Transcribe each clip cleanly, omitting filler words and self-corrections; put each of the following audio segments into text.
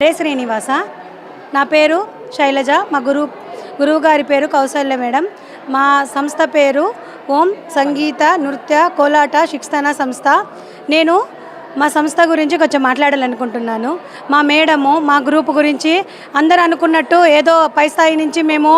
రే శ్రీనివాస నా పేరు శైలజ మా గురువు గారి పేరు కౌసల్య మేడం మా సంస్థ పేరు ఓం సంగీత నృత్య కోలాట శిక్షణ సంస్థ నేను మా సంస్థ గురించి కొంచెం మాట్లాడాలనుకుంటున్నాను మా మేడము మా గ్రూప్ గురించి అందరూ అనుకున్నట్టు ఏదో పై స్థాయి నుంచి మేము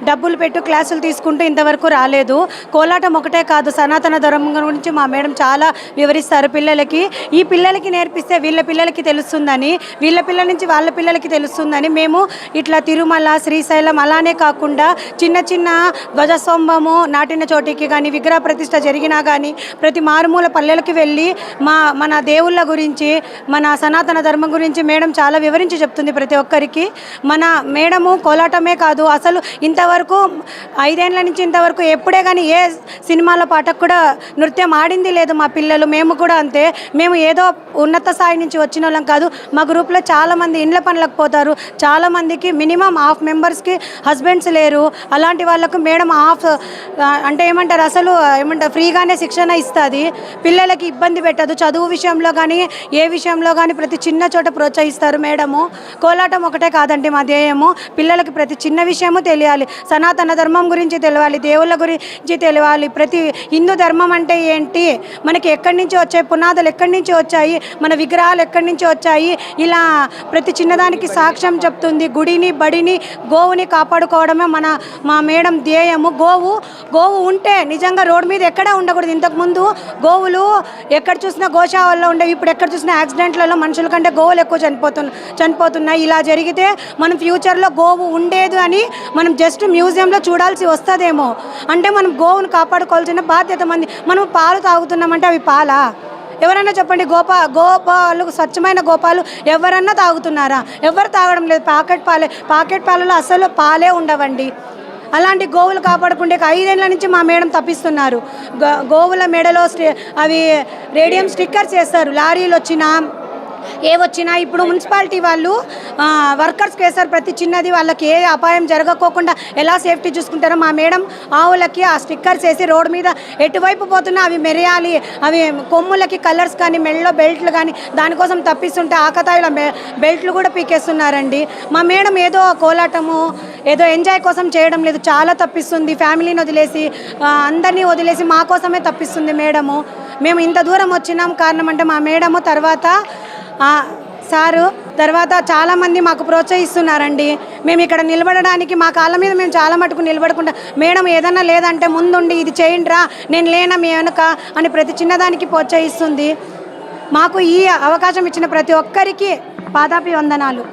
డబ్బులు పెట్టు క్లాసులు తీసుకుంటూ ఇంతవరకు రాలేదు కోలాటం ఒకటే కాదు సనాతన ధర్మం గురించి మా మేడం చాలా వివరిస్తారు పిల్లలకి ఈ పిల్లలకి నేర్పిస్తే వీళ్ళ పిల్లలకి తెలుస్తుందని వీళ్ళ పిల్లల నుంచి వాళ్ళ పిల్లలకి తెలుస్తుందని మేము ఇట్లా తిరుమల శ్రీశైలం అలానే కాకుండా చిన్న చిన్న ధ్వజస్తంభము నాటిన చోటికి కానీ విగ్రహ ప్రతిష్ఠ జరిగినా కానీ ప్రతి మారుమూల పల్లెలకి వెళ్ళి మన దేవుళ్ళ గురించి మన సనాతన ధర్మం గురించి మేడం చాలా వివరించి చెప్తుంది ప్రతి ఒక్కరికి మన మేడము కోలాటమే కాదు అసలు ఇంతవరకు 5 ఏళ్ల నుంచి ఇంతవరకు ఎప్పుడే కానీ ఏ సినిమాల పాటకు కూడా నృత్యం ఆడింది లేదు మా పిల్లలు మేము కూడా అంతే మేము ఏదో ఉన్నత స్థాయి నుంచి వచ్చిన వాళ్ళం కాదు మా గ్రూప్లో చాలామంది ఇండ్ల పనులకు పోతారు చాలామందికి మినిమం హాఫ్ మెంబర్స్కి హస్బెండ్స్ లేరు అలాంటి వాళ్ళకు మేడం అంటే ఏమంటారు అసలు ఏమంటారు ఫ్రీగానే శిక్షణ ఇస్తుంది పిల్లలకి ఇబ్బంది పెట్టదు చదువు విషయంలో కానీ ఏ విషయంలో కానీ ప్రతి చిన్న చోట ప్రోత్సహిస్తారు మేడము కోలాటం ఒకటే కాదండి మా ధ్యేయము పిల్లలకి ప్రతి చిన్న విషయము తెలియాలి సనాతన ధర్మం గురించి తెలియాలి దేవుళ్ళ గురించి తెలియాలి ప్రతి హిందూ ధర్మం అంటే ఏంటి మనకి ఎక్కడి నుంచి వచ్చాయి పునాదులు ఎక్కడి నుంచి వచ్చాయి మన విగ్రహాలు ఎక్కడి నుంచి వచ్చాయి ఇలా ప్రతి చిన్నదానికి సాక్ష్యం చెప్తుంది గుడిని బడిని గోవుని కాపాడుకోవడమే మా మేడం ధ్యేయము గోవు ఉంటే నిజంగా రోడ్డు మీద ఎక్కడ ఉండకూడదు ఇంతకుముందు గోవులు ఎక్కడ చూసినా గోశాలలో ఉండేవి ఇప్పుడు ఎక్కడ చూసినా యాక్సిడెంట్లలో మనుషుల కంటే గోవులు ఎక్కువ చనిపోతున్నాయి ఇలా జరిగితే మనం ఫ్యూచర్లో గోవు ఉండేది అని మనం జస్ట్ మ్యూజియంలో చూడాల్సి వస్తుందేమో అంటే మనం గోవును కాపాడుకోవాల్సిన బాధ్యత మనం పాలు తాగుతున్నామంటే అవి పాలా ఎవరన్నా చెప్పండి గోపాలు స్వచ్ఛమైన గోపాలు ఎవరన్నా తాగుతున్నారా ఎవరు తాగడం లేదు పాకెట్ పాలలో అసలు పాలే ఉండవండి అలాంటి గోవులు కాపాడుకుంటే 5 ఏళ్ల నుంచి మా మేడం తప్పిస్తున్నారు గోవుల మెడలో అవి రేడియం స్టిక్కర్స్ వేస్తారు లారీలు వచ్చినా ఏవొచ్చినా ఇప్పుడు మున్సిపాలిటీ వాళ్ళు వర్కర్స్కి వేస్తారు ప్రతి చిన్నది వాళ్ళకి ఏ అపాయం జరగకోకుండా ఎలా సేఫ్టీ చూసుకుంటారో మా మేడం ఆవులకి ఆ స్టిక్కర్స్ వేసి రోడ్డు మీద ఎటువైపు పోతున్నా అవి మెరియాలి అవి కొమ్ములకి కలర్స్ కానీ మెడలో బెల్ట్లు కానీ దానికోసం తప్పిస్తుంటే ఆకతాయిల బెల్ట్లు కూడా పీకేస్తున్నారండి మా మేడం ఏదో కోలాటము ఏదో ఎంజాయ్ కోసం చేయడం లేదు చాలా తప్పిస్తుంది ఫ్యామిలీని వదిలేసి అందరినీ వదిలేసి మా కోసమే తప్పిస్తుంది మేడము మేము ఇంత దూరం వచ్చినాం కారణం అంటే మా మేడము తర్వాత సారు తర్వాత చాలామంది మాకు ప్రోత్సహిస్తున్నారండి మేము ఇక్కడ నిలబడడానికి మా కాళ్ళ మీద మేము చాలా మటుకు నిలబడకుండా మేడం ఏదన్నా లేదంటే ముందుండి ఇది చేయండిరా నేను లేనా మీ వెనుక అని ప్రతి చిన్నదానికి ప్రోత్సహిస్తుంది మాకు ఈ అవకాశం ఇచ్చిన ప్రతి ఒక్కరికి పాదాభి వందనాలు